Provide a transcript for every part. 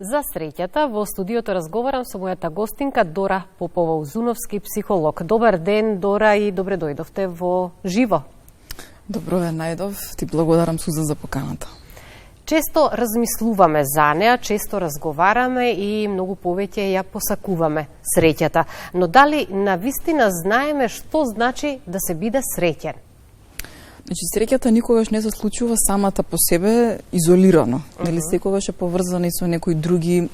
За среќата во студиото разговарам со мојата гостинка Дора Попова-Узуновски, психолог. Добар ден, Дора, и добре дојдовте во живо. Добро ве најдов, ти благодарам, Сузан, за поканата. Често размислуваме за неа, често разговараме и многу повеќе ја посакуваме среќата. Но дали навистина знаеме што значи да се биде среќен? Значи, среќата никогаш не се случува самата по себе изолирано. Нели секогаш е поврзана и со некои други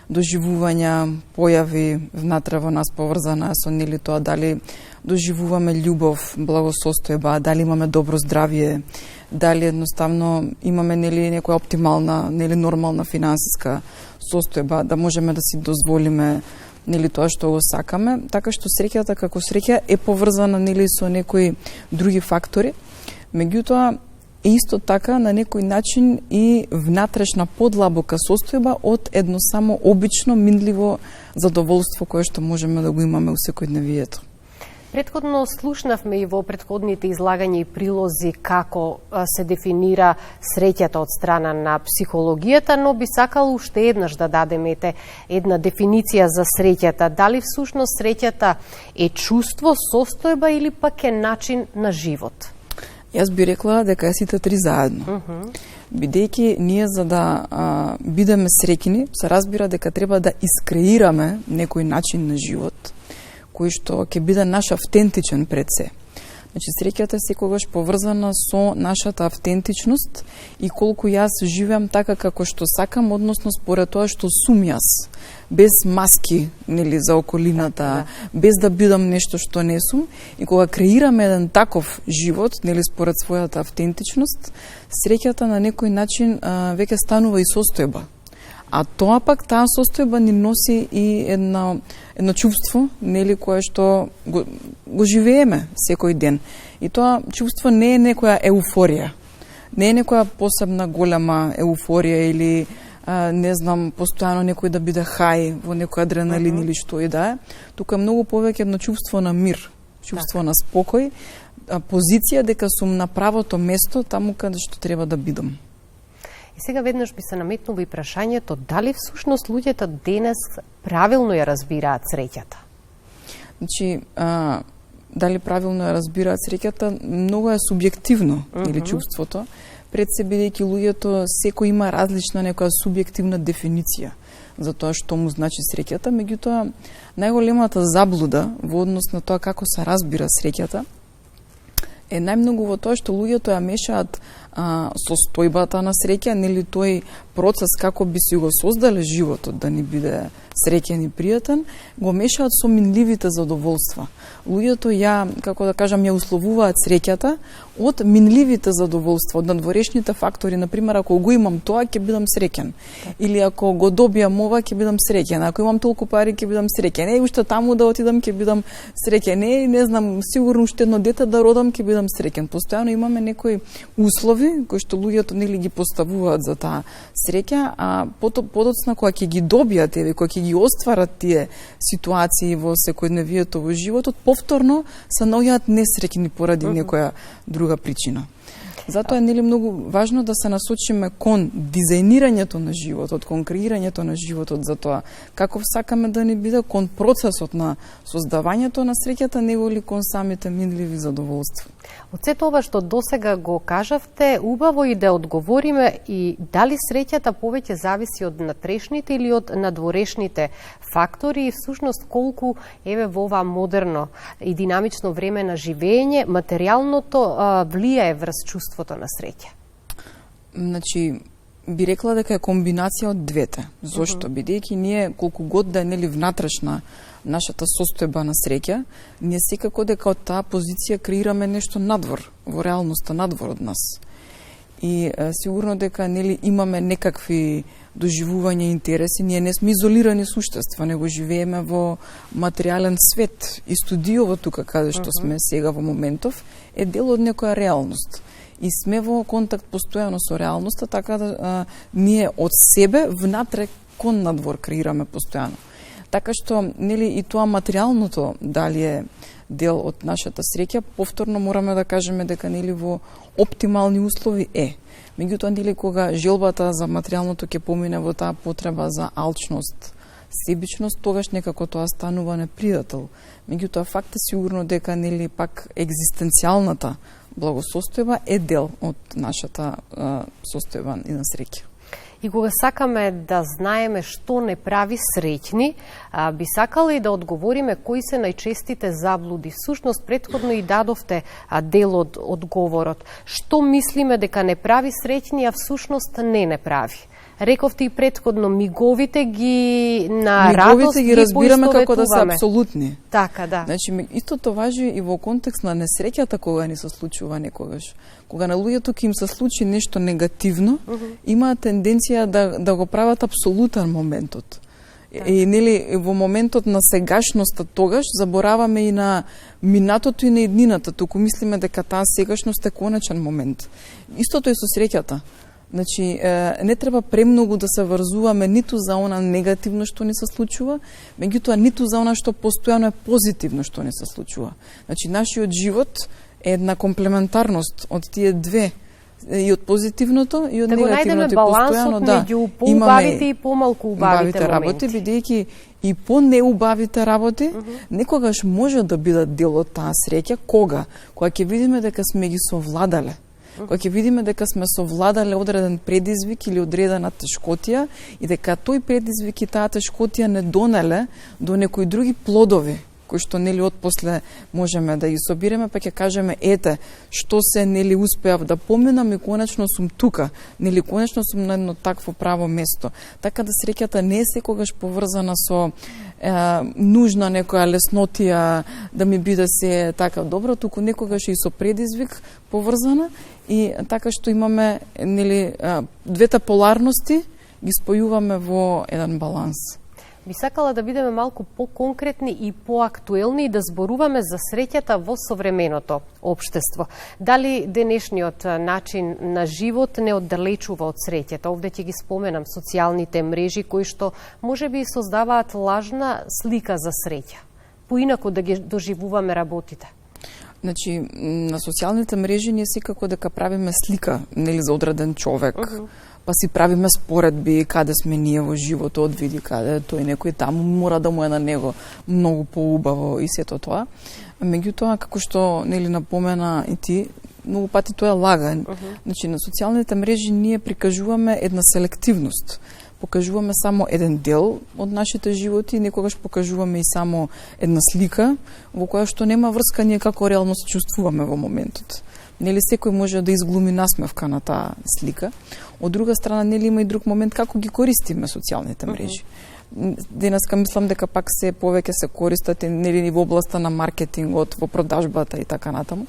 доживувања, појави внатре во нас, поврзана со нели тоа дали доживуваме љубов, благосостојба, дали имаме добро здравје, дали едноставно имаме нели некоја оптимална, нели нормална финансиска состојба, да можеме да си дозволиме нели тоа што го сакаме, така што среќата како среќа е поврзана нели со некои други фактори. Меѓутоа, исто така на некој начин и внатрешна подлабока состојба од едно само обично, минливо задоволство кое што можеме да го имаме у секојдневието. Претходно слушнавме и во претходните излагања и прилози како се дефинира среќата од страна на психологијата, но би сакала уште еднаш да дадеме една дефиниција за среќата. Дали всушност среќата е чувство, состојба или пак е начин на живот? Јас би рекла дека е сите три заедно. Бидејќи ние за да бидеме среќни, се разбира дека треба да искреираме некој начин на живот, кој што ќе биде наш автентичен пред се. Значи, среќата е секогаш поврзана со нашата автентичност и колку јас живеам така како што сакам, односно според тоа што сум јас, без маски, нели, за околината, без да бидам нешто што не сум. И кога креираме еден таков живот, нели, според својата автентичност, среќата на некој начин веќе станува и состојба. А тоа пак, таа состојба ни носи и едно чувство, нели, кое што го живееме секој ден. И тоа чувство не е некоја еуфорија, не е некоја посебна голема еуфорија или не знам, постојано некој да биде хај во некој адреналин или што и да е. Тука е многу повеќе едно чувство на мир, чувство на спокој, позиција дека сум на правото место таму каде што треба да бидам. И сега веднаш би се наметнува и прашањето дали всушност луѓето денес правилно ја разбираат среќата? Значи, дали правилно ја разбираат среќата, многу е субјективно или чувството. Пред се бидејќи луѓето секој има различна некоја субјективна дефиниција за тоа што му значи среќата, меѓутоа најголемата заблуда во однос на тоа како се разбира среќата е најмногу во тоа што луѓето ја мешаат состојбата на среќа, нели тој процес како би си го создале животот да ни биде среќен и пријатен, го мешаат со минливите задоволства. Луѓето како да кажам, ја условуваат среќата од минливите задоволства, од надворешните фактори. Например, ако го имам тоа, ќе бидам среќен. Или ако го добијам ова, ќе бидам среќен. Ако имам толку пари, ќе бидам среќен. Уште таму да отидам, ќе бидам среќен. Не знам, сигурно уште едно дете да родам, ќе бидам среќен. Постојано имаме некои услови кои што луѓето нели ги поставуваат за таа среќа, а подоцна кога ќе ги добијат или кога ќе ги остварат тие ситуации во секојдневието во животот, повторно се наоѓаат несреќни поради некоја друга причина. Затоа е нели многу важно да се насочиме кон дизајнирањето на животот, кон креирањето на животот, за тоа каков сакаме да ни биде, кон процесот на создавањето на среќата, него ли кон самите минливи задоволства. Од сето ова што досега го кажавте, убаво и да одговориме и дали среќата повеќе зависи од натрешните или од надворешните фактори и всушност колку во ова модерно и динамично време на живење материјалното влијае врз чувството на среќа. Значи, би рекла дека е комбинација од двете. Зошто? Бидејќи ние колку год да е нели внатрешна нашата состојба на среќа, ние секако дека од таа позиција креираме нешто надвор, во реалноста надвор од нас. И сигурно дека нели имаме некакви доживувања и интереси, ние не сме изолирани суштества, него живееме во материјален свет и студиово тука каде што сме сега во моментов е дел од некоја реалност. И сме во контакт постојано со реалноста, така да ние од себе внатре кон надвор креираме постојано. Така што нели и тоа материјалното дали е дел од нашата среќа, повторно мораме да кажеме дека нели во оптимални услови е. Меѓутоа, нели кога желбата за материјалното ќе помине во таа потреба за алчност, себичност, тогаш некако тоа станува непријател. Меѓутоа, факт е сигурно дека нели пак екзистенцијалната благосостојба е дел од нашата состојба и на среќа. И кога сакаме да знаеме што не прави среќни, би сакале и да одговориме кои се најчестите заблуди. Всушност, претходно и дадовте дел од одговорот. Што мислиме дека не прави среќни, а всушност не прави? Рековте и претходно, миговите ги на радост ги разбираме како да се апсолутни. Така, да. Значи, истото важи и во контекст на несреќата кога ни се случува некогаш. Кога на луѓето ќе им се случи нешто негативно, имаат тенденција да го прават апсолутен моментот. И нели во моментот на сегашноста тогаш забораваме и на минатото и на иднината, туку мислиме дека таа сегашност е конечен момент. Истото е со среќата. Значи, не треба премногу да се врзуваме ниту за она негативно што ни се случува, меѓутоа ниту за она што постојано е позитивно што ни се случува. Значи, нашиот живот е една комплементарност од тие две, и од позитивното и од негативното. Да го најдеме балансот меѓу поубавите и помалку убавите работи, бидејќи и по неубавите работи некогаш може да бидат дел од таа среќа, кога ќе видиме дека сме ги совладале. Кога ќе видиме дека сме совладале одреден предизвик или одредена тешкотија и дека тој предизвик и таа тешкотија не донеле до некои други плодови, кои што нели отпосле можеме да ги собиреме, па ќе кажеме ете што се нели успеав да поминам и конечно сум тука, нели конечно сум на едно такво право место. Така да среќата не е секогаш поврзана со нужна некоја леснотија да ми биде се така добро, туку некогаш и со предизвик поврзана и така што имаме нели двете поларности ги спојуваме во еден баланс. Би сакала да бидеме малку по-конкретни и по-актуелни и да зборуваме за среќата во современото општество. Дали денешниот начин на живот не оддалечува од среќата? Овде ќе ги споменам социјалните мрежи кои што можеби создаваат лажна слика за среќа. Поинаку да ги доживуваме работите. Значи, на социјалните мрежи ние секако дека правиме слика, нели, за одреден човек, па си правиме споредби каде сме ние во животот, види каде тој некој таму мора да му е на него многу поубаво и сето тоа. Меѓутоа, како што нели напомена и ти, многу пати тоа е лага. Значи, на социјалните мрежи ние прикажуваме една селективност. Покажуваме само еден дел од нашите животи, некогаш покажуваме и само една слика во која што нема врска ние како реално се чувствуваме во моментот. Нели секој може да изглуми насмевка на таа слика. Од друга страна, нели има и друг момент како ги користиме социјалните мрежи. Денеска мислам дека пак се повеќе се користат нели во областа на маркетингот, во продажбата и така натаму.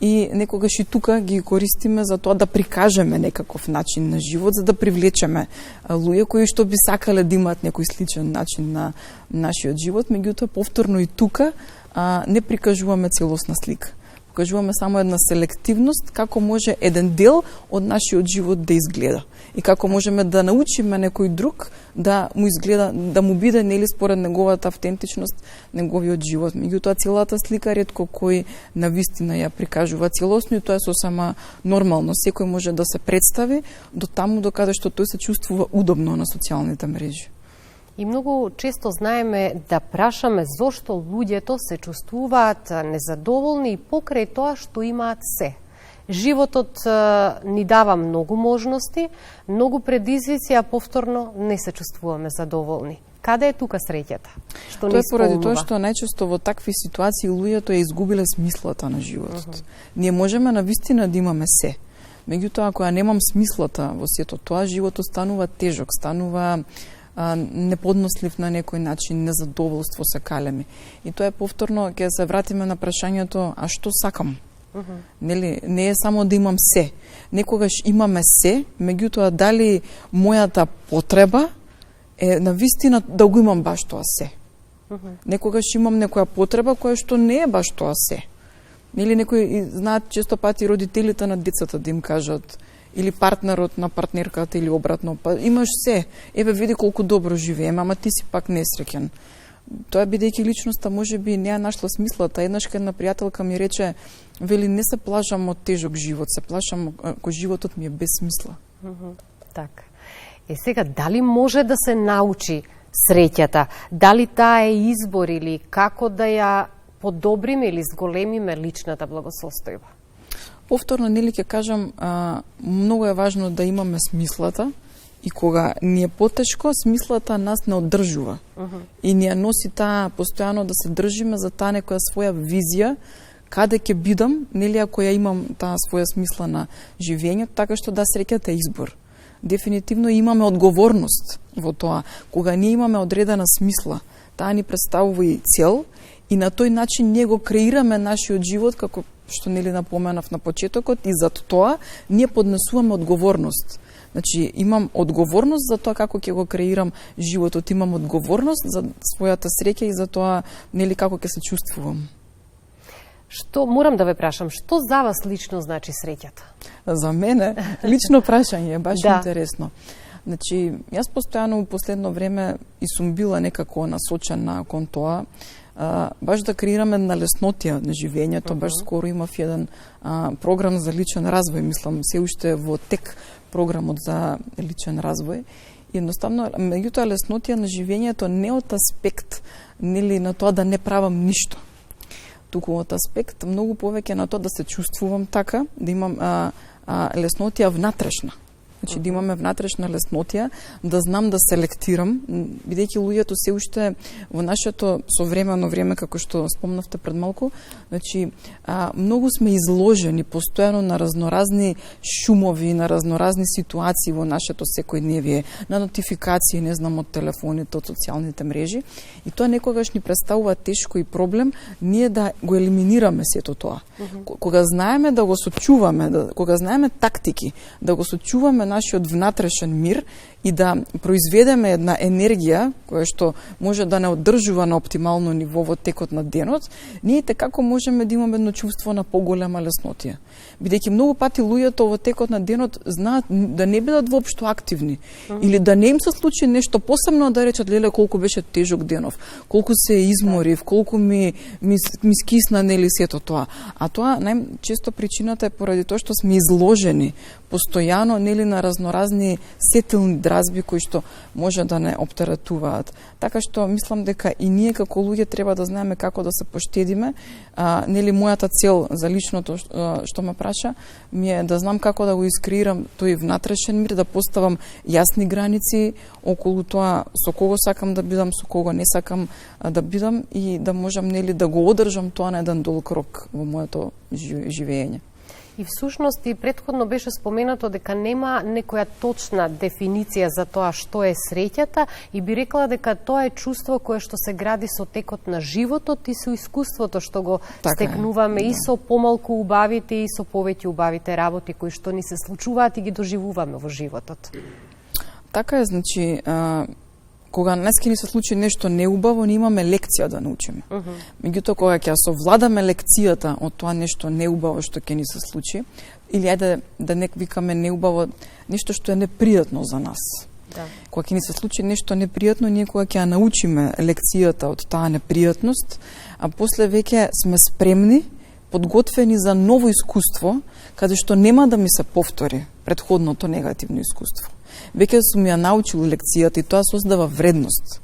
И некогаш и тука ги користиме за тоа да прикажеме некаков начин на живот, за да привлечеме луѓе кои што би сакале да имаат некој сличен начин на нашиот живот, меѓутоа повторно и тука не прикажуваме целосна слика. Покажуваме само една селективност како може еден дел од нашиот живот да изгледа и како можеме да научиме некој друг да му изгледа, да му биде нели според неговата автентичност, неговиот живот. Меѓутоа целата слика ретко кој навистина ја прикажува целосно и тоа е сосема нормално. Секој може да се представи до таму до каде што тој се чувствува удобно на социјалните мрежи. И многу често знаеме да прашаме зошто луѓето се чувствуваат незадоволни и покрај тоа што имаат се. Животот ни дава многу можности, многу предизвици, а повторно не се чувствуваме задоволни. Каде е тука среќата? Што тоа е поради тоа што најчесто во такви ситуации луѓето ја изгубиле смислата на животот. Ние можеме навистина да имаме се. Меѓутоа, ако ја немам смислата во сето тоа, животот станува тежок, станува неподнослив на некој начин, незадоволство се калеми. И тоа е повторно, ќе се вратиме на прашањето, а што сакам? Нели, не е само да имам се. Некогаш имаме се, меѓутоа дали мојата потреба е навистина да го имам баш тоа се. Некогаш имам некоја потреба која што не е баш тоа се. Нели некои знаат често пати родителите на децата да им кажат или партнерот на партнерката или обратно, па имаш се, еве види колку добро живееме, ама ти си пак несреќен. Тоа бидејќи личноста можеби не ја нашла смислата. Еднаш една пријателка ми рече, вели, не се плашам од тежок живот, се плашам ако животот ми е без смисла. Така. Сега, дали може да се научи среќата? Дали таа е избор или како да ја подобриме или зголемиме личната благосостојба? Повторно, нели ќе кажам, многу е важно да имаме смислата и кога ни е потешко, смислата нас не одржува. И ни ја носи таа постојано да се држиме за таа некоја своја визија, каде ќе бидам, нели ако ја имам таа своја смисла на живењето, така што да, среќата е избор. Дефинитивно имаме одговорност во тоа. Кога ние имаме одредена смисла, таа ни представува и цел, и на тој начин ние го креираме нашиот живот, како што нели напоменав на почетокот, и за тоа ние поднесуваме одговорност. Значи, имам одговорност за тоа како ќе го креирам животот, имам одговорност за својата среќа и за тоа нели како ќе се чувствувам. Што морам да ве прашам, што за вас лично значи среќата? За мене лично прашање е баш интересно. Значи, јас постојано у последно време и сум била некако насочена кон тоа, баш да креираме на леснотија на живењето. Баш скоро имав еден програм за личен развој, мислам, се уште во тек програмот за личен развој. Едноставно, меѓутоа леснотија на живењето не од аспект нели на тоа да не правам ништо, туку од аспект многу повеќе на тоа да се чувствувам така, да имам леснотија внатрешна. Значи, да имаме внатрешна леснотија, да знам да селектирам, бидејќи луѓето се уште во нашето современо време, како што спомнавте пред малку, значи, многу сме изложени постојано на разноразни шумови, на разноразни ситуации во нашето секојдневие, на нотификации, не знам, од телефоните, од социјалните мрежи, и тоа некогаш ни представува тешко и проблем ние да го елиминираме сето тоа. Кога знаеме да го сочуваме, кога знаеме тактики, да го сочуваме нашиот внатрешен мир и да произведеме една енергија која што може да не одржува на оптимално ниво во текот на денот, ние како можеме да имаме едно чувство на поголема леснотија. Бидејќи многу пати луѓето во текот на денот знаат да не бидат воопшто активни или да не им се случи нешто посебно, да речат, леле, колку беше тежок денов, колку се изморив, колку ми скисна, нели, сето тоа. А тоа најчесто причината е поради тоа што сме изложени постојано, нели, на разноразни сетилни дразби кои што може да не оптеретуваат. Така што мислам дека и ние како луѓе треба да знаеме како да се поштедиме. Нели, мојата цел за личното што ме праша ми е да знам како да го искреирам тој внатрешен мир, да поставам јасни граници околу тоа со кого сакам да бидам, со кого не сакам да бидам, и да можам, нели, да го одржам тоа на еден долг рок во моето живење. И всушност и претходно беше споменато дека нема некоја точна дефиниција за тоа што е среќата, и би рекла дека тоа е чувство кое што се гради со текот на животот и со искуството што го стекнуваме и со помалку убавите и со повеќе убавите работи кои што ни се случуваат и ги доживуваме во животот. Така е, значи, кога нески ни се случи нешто неубаво, ние имаме лекција да научиме. Меѓутоа, кога ќе совладаме лекцијата од тоа нешто неубаво што ќе ни се случи, или ајде да не викаме неубаво, нешто што е непријатно за нас. Кога ќе ни се случи нешто непријатно, ние кога ќе ја научиме лекцијата од таа непријатност, а после веќе сме спремни, подготвени за ново искуство, каде што нема да ми се повтори претходното негативно искуство. Веќе сум ја научил лекцијата и тоа создава вредност.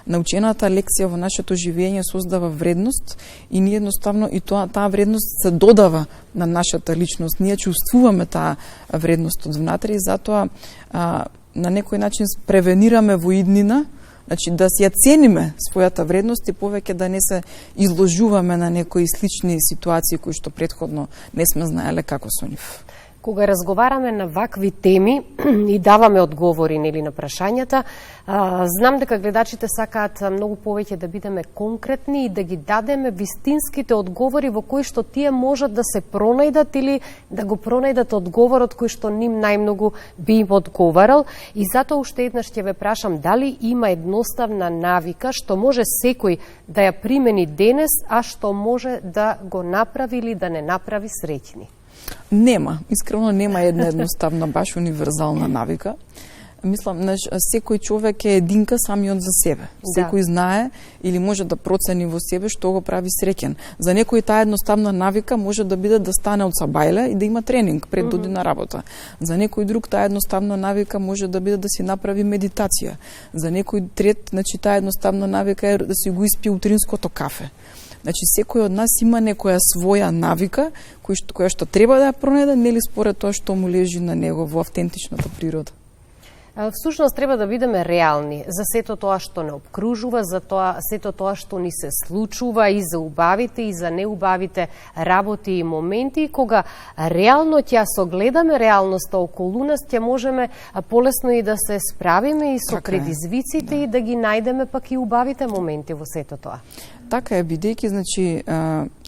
Научената лекција во нашето живење создава вредност и ние едноставно и таа вредност се додава на нашата личност. Ние чувствуваме таа вредност од внатре и затоа на некој начин превенираме во иднина, значи да си ја цениме својата вредност и повеќе да не се изложуваме на некои слични ситуации кои што претходно не сме знаеле како со нив. Кога разговараме на вакви теми и даваме одговори, нели, на прашањата, знам дека гледачите сакаат многу повеќе да бидеме конкретни и да ги дадеме вистинските одговори во кои што тие можат да се пронајдат или да го пронајдат одговорот кој што ним најмногу би им одговарал. И затоа уште еднаш ќе ве прашам дали има едноставна навика што може секој да ја примени денес, а што може да го направи или да не направи среќни. Нема, искрено нема една едноставна, баш универзална навика. Мислам, секој човек е единка самиот за себе. Секој знае или може да процени во себе што го прави среќен. За некој таа едноставна навика може да биде да стане од сабајле и да има тренинг пред да оди на работа. За некој друг таа едноставна навика може да биде да си направи медитација. За некој трет, значи таа едноставна навика е да си го испие утринското кафе. Значи секој од нас има некоја своја навика која што треба да ја пронајде, нели според тоа што му лежи на него во автентичната природа. Всушност треба да бидеме реални за сето тоа што не обкружува, за тоа сето тоа што ни се случува и за убавите и за неубавите работи и моменти. Кога реално ќе согледаме реалноста околу нас, ќе можеме полесно и да се справиме и со предизвиците и да ги најдеме пак и убавите моменти во сето тоа. Така е, бидејќи, значи,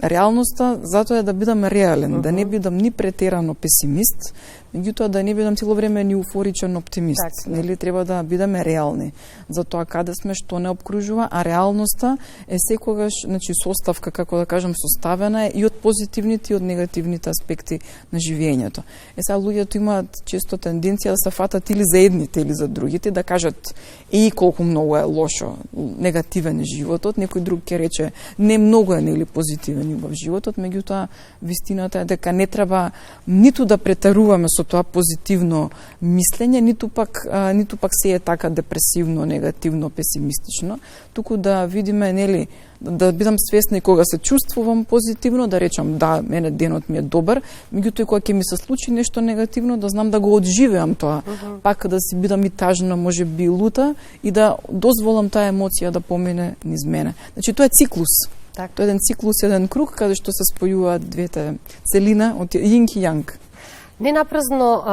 реалноста затоа е да бидам реален, да не бидам ни претерано песимист, меѓутоа да не бидам цело време ни уфоричен оптимист. Нели треба да бидеме реални за тоа каде сме, што не обкружува, а реалноста е секогаш, значи, составка, како да кажам, составена и од позитивните и од негативните аспекти на живењето. Сега луѓето имаат често тенденција да се фатат или за едните или за другите, да кажат и колку многу е лошо, негативен е животот, некој друг ќе рече не многу е нели позитивен во животот, меѓутоа вистината е дека не треба ниту да претаруваме со тоа позитивно мислење, ниту пак се е така депресивно, негативно, песимистично, туку да видиме, нели, да бидам свесна и кога се чувствувам позитивно, да речам да, мене денот ми е добар, меѓутоа кога ќе ми се случи нешто негативно, да знам да го одживеам тоа, пак да си бидам и тажна, можеби лута и да дозволам таа емоција да помине низ мене. Значи тоа е циклус. Тоа е еден циклус, еден круг каде што се спојуваат двете целина од јинг и јанг. Ненапразно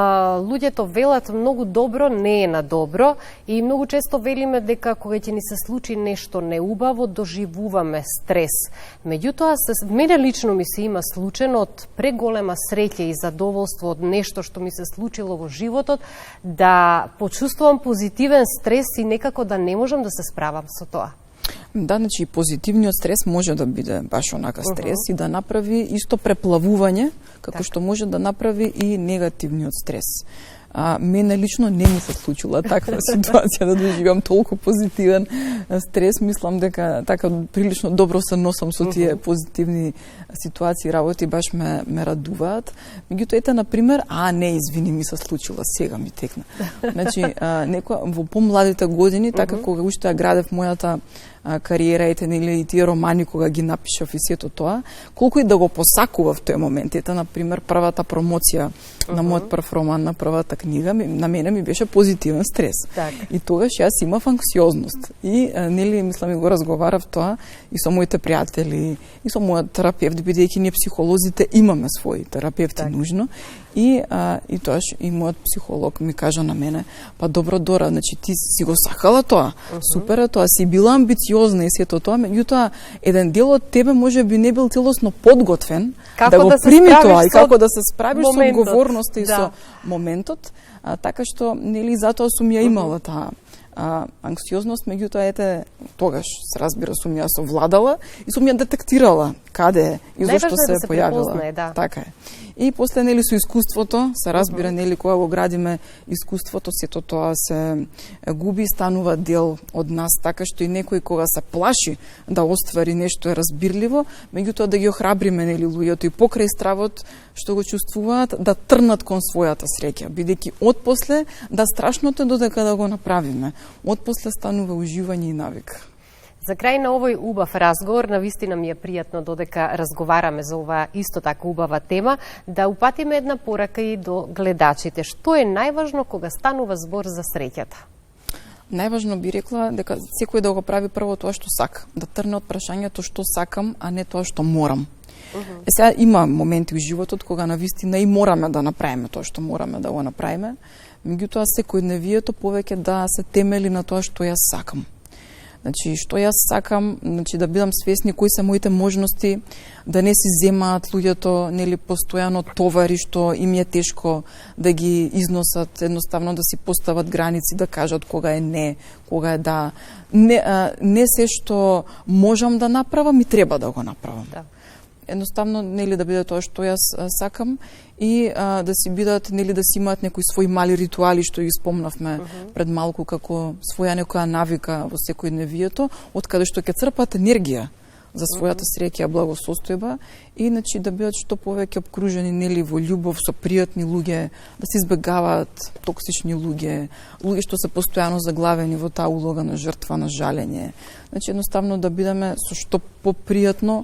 луѓето велат многу добро не е на добро и многу често велиме дека кога ќе ни се случи нешто неубаво, доживуваме стрес. Меѓутоа, мене лично ми се има случено од преголема среќа и задоволство од нешто што ми се случило во животот, да почувствувам позитивен стрес и некако да не можам да се справам со тоа. Да, значи позитивниот стрес може да биде баш онака стрес и да направи исто преплавување, како што може да направи и негативниот стрес. Мене лично не ми се случила таква ситуација да доживам толку позитивен стрес. Мислам дека така прилично добро се носам со тие позитивни ситуации, работи, баш ме радуваат. Меѓутоа, ете, например, не, извини, ми се случила, сега ми текна. Значи, во помладите години, така кога уште ја градев мојата кариера, ете, нели, и тие романи кога ги напишав и сето тоа, колку и да го посакував тој момент. Ете, например, првата промоција на мојот прв роман, на првата книга, на мене ми беше позитивен стрес. И тогаш јас имав анксиозност. И, нели, мислам, и го разговарав тоа и со моите пријатели, и со мојот терапевт, бидејќи ние психолозите имаме своји терапевти нужно. И тоаш и мојот психолог ми кажа на мене, па добро, Дора, значи ти си го сакала тоа, супер е тоа, си била амбициозна и сето тоа, меѓутоа еден дел од тебе може би не бил целосно подготвен да го прими тоа и како да се справиш со одговорноста и со моментот, така што нели затоа сум ја имала таа анксиозност, меѓутоа ете тогаш се разбира сум ја совладала и сум ја детектирала каде и зошто се појавила. Така е. И после нели со искуството се разбира нели кога го градиме искуството, сето тоа се губи, станува дел од нас, така што и некој кога се плаши да оствари нешто е разбирливо, меѓутоа да ги охрабриме нели луѓето и покрај стравот што го чувствуваат да трнат кон својата среќа, бидејќи отпосле да страшното додека да го направиме, отпосле станува уживање и навик. За крај на овој убав разговор, навистина ми е пријатно додека разговараме за оваа исто така убава тема, да упатиме една порака и до гледачите. Што е најважно кога станува збор за среќата? Најважно би рекла дека секој да го прави прво тоа што сака, да трне од прашањето што сакам, а не тоа што морам. Сега има моменти во животот кога навистина и мораме да направиме тоа што мораме да го направиме, меѓутоа секојдневието повеќе да се темели на тоа што јас сакам. Значи, што јас сакам, значи да бидам свесни кои се моите можности, да не си земаат луѓето, нели, постојано товари што им е тешко да ги износат, едноставно да си постават граници, да кажат кога е не, кога е да. Не се што можам да направам и треба да го направам. едноставно нели да биде тоа што јас сакам и да си бидат, нели да си имаат некои своји мали ритуали што ги спомнавме пред малку како своја некоја навика во секојдневието, од каде што ќе црпат енергија за својата среќа, благосостојба и значи да бидат што повеќе обкружени нели во љубов со пријатни луѓе, да се избегаваат токсични луѓе, луѓе што се постојано заглавени во таа улога на жртва, на жалење. Значи едноставно да бидеме со што попријатно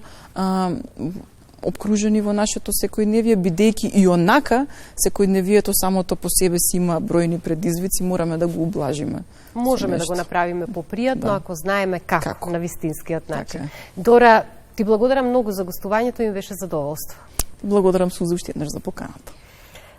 обкружени во нашето секојдневие, бидејќи и онака секојдневието самото по себе си има бројни предизвици, мораме да го ублажиме. Можеме да го направиме попријатно ако знаеме како на вистинскиот начин. Дора, ти благодарам многу за гостувањето и ми беше задоволство. Благодарам Суза уште еднаш за поканата.